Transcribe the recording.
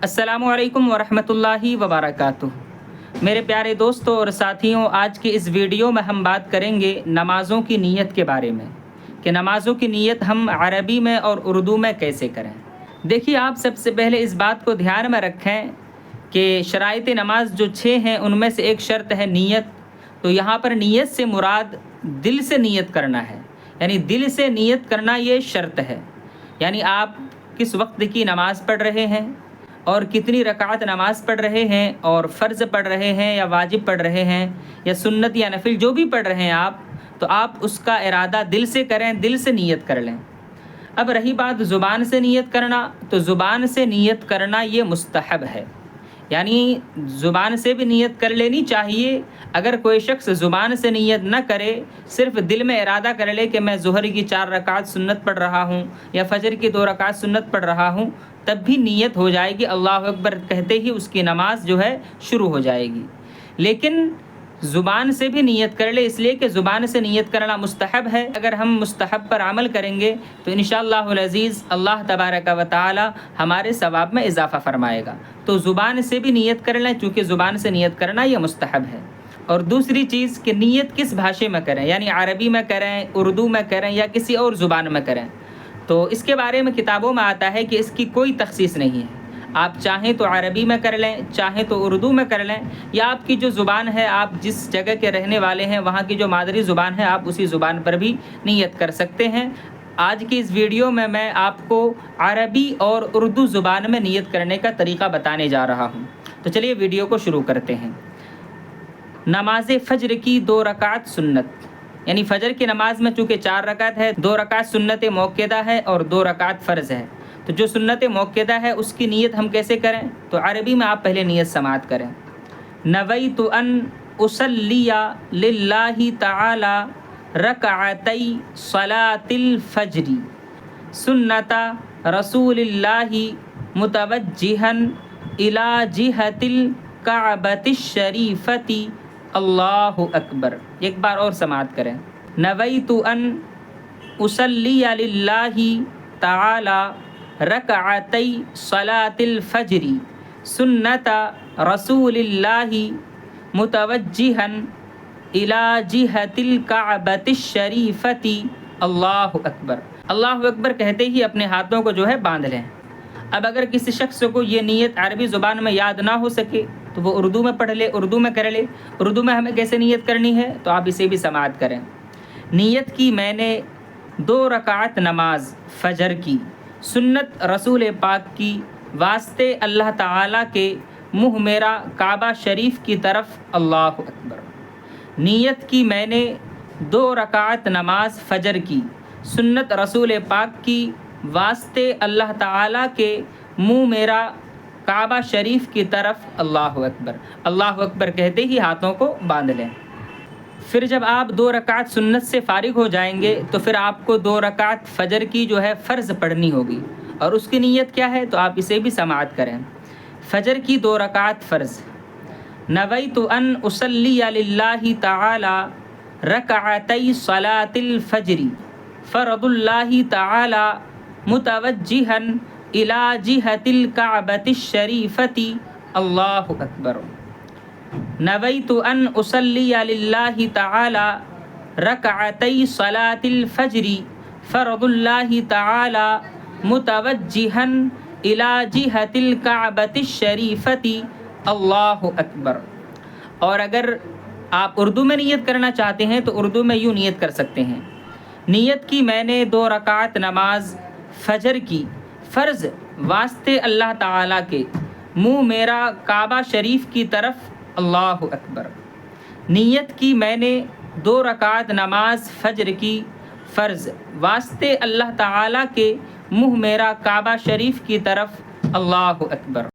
السلام علیکم ورحمۃ اللہ وبرکاتہ۔ میرے پیارے دوستوں اور ساتھیوں، آج کی اس ویڈیو میں ہم بات کریں گے نمازوں کی نیت کے بارے میں کہ نمازوں کی نیت ہم عربی میں اور اردو میں کیسے کریں۔ دیکھیے، آپ سب سے پہلے اس بات کو دھیان میں رکھیں کہ شرائط نماز جو 6 ہیں ان میں سے ایک شرط ہے نیت۔ تو یہاں پر نیت سے مراد دل سے نیت کرنا ہے، یعنی دل سے نیت کرنا یہ شرط ہے۔ یعنی آپ کس وقت کی نماز پڑھ رہے ہیں اور کتنی رکعت نماز پڑھ رہے ہیں، اور فرض پڑھ رہے ہیں یا واجب پڑھ رہے ہیں یا سنت یا نفل جو بھی پڑھ رہے ہیں آپ، تو آپ اس کا ارادہ دل سے کریں، دل سے نیت کر لیں۔ اب رہی بات زبان سے نیت کرنا، تو زبان سے نیت کرنا یہ مستحب ہے، یعنی زبان سے بھی نیت کر لینی چاہیے۔ اگر کوئی شخص زبان سے نیت نہ کرے، صرف دل میں ارادہ کر لے کہ میں ظہر کی 4 رکعت سنت پڑھ رہا ہوں یا فجر کی 2 رکعت سنت پڑھ رہا ہوں، تب بھی نیت ہو جائے گی، اللہ اکبر کہتے ہی اس کی نماز جو ہے شروع ہو جائے گی۔ لیکن زبان سے بھی نیت کر لے، اس لیے کہ زبان سے نیت کرنا مستحب ہے۔ اگر ہم مستحب پر عمل کریں گے تو انشاءاللہ العزیز اللہ تبارک و تعالی ہمارے ثواب میں اضافہ فرمائے گا۔ تو زبان سے بھی نیت کر لیں، چونکہ زبان سے نیت کرنا یہ مستحب ہے۔ اور دوسری چیز کہ نیت کس بھاشے میں کریں، یعنی عربی میں کریں، اردو میں کریں یا کسی اور زبان میں کریں، تو اس کے بارے میں کتابوں میں آتا ہے کہ اس کی کوئی تخصیص نہیں ہے۔ آپ چاہیں تو عربی میں کر لیں، چاہیں تو اردو میں کر لیں، یا آپ کی جو زبان ہے، آپ جس جگہ کے رہنے والے ہیں وہاں کی جو مادری زبان ہے آپ اسی زبان پر بھی نیت کر سکتے ہیں۔ آج کی اس ویڈیو میں آپ کو عربی اور اردو زبان میں نیت کرنے کا طریقہ بتانے جا رہا ہوں۔ تو چلیے ویڈیو کو شروع کرتے ہیں۔ نماز فجر کی 2 رکعت سنت، یعنی فجر کی نماز میں چونکہ 4 رکعت ہے، 2 رکعت سنت موقدہ ہے اور 2 رکعت فرض ہے۔ تو جو سنت موقدہ ہے اس کی نیت ہم کیسے کریں؟ تو عربی میں آپ پہلے نیت سماعت کریں۔ نویت ان اصلی للہ تعالی رکعتی صلاۃ الفجر سنت رسول اللہ متوجہا الی جہۃ الکعبۃ الشریفۃ اللہ اکبر۔ ایک بار اور سماعت کریں۔ نویت ان اصلی للہ تعالی رکعتی صلاۃ الفجر سنت رسول اللہ متوجہا الی جہۃ الکعبۃ الشریفۃ اللہ اکبر۔ اللہ اکبر کہتے ہی اپنے ہاتھوں کو جو ہے باندھ لیں۔ اب اگر کسی شخص کو یہ نیت عربی زبان میں یاد نہ ہو سکے تو وہ اردو میں پڑھ لے، اردو میں کر لے۔ اردو میں ہمیں کیسے نیت کرنی ہے تو آپ اسے بھی سماعت کریں۔ نیت کی میں نے 2 رکعت نماز فجر کی سنت رسول پاک کی واسطے اللہ تعالیٰ کے منہ میرا کعبہ شریف کی طرف اللہ اکبر۔ نیت کی میں نے 2 رکعت نماز فجر کی سنت رسول پاک کی واسطے اللہ تعالیٰ کے منہ میرا کعبہ شریف کی طرف اللہ اکبر۔ اللہ اکبر کہتے ہی ہاتھوں کو باندھ لیں۔ پھر جب آپ 2 رکعت سنت سے فارغ ہو جائیں گے تو پھر آپ کو 2 رکعت فجر کی جو ہے فرض پڑھنی ہوگی، اور اس کی نیت کیا ہے تو آپ اسے بھی سماعت کریں۔ فجر کی 2 رکعت فرض۔ نویت ان اصلی للہ تعالی رکعتی صلاۃ الفجر فرض اللہ تعالی متوجہا الی جہۃ الکعبۃ الشریفۃ اللہ اکبر۔ نویت ان اصلی للہ تعالی رکعتی صلاۃ الفجر فرض اللہ تعالی متوجہا الی جہۃ الکعبۃ الشریفۃ اللہ اکبر۔ اور اگر آپ اردو میں نیت کرنا چاہتے ہیں تو اردو میں یوں نیت کر سکتے ہیں۔ نیت کی میں نے 2 رکعت نماز فجر کی فرض واسطے اللہ تعالیٰ کے منہ میرا کعبہ شریف کی طرف اللہ اکبر۔ نیت کی میں نے 2 رکعت نماز فجر کی فرض واسطے اللہ تعالیٰ کے منہ میرا کعبہ شریف کی طرف اللہ اکبر۔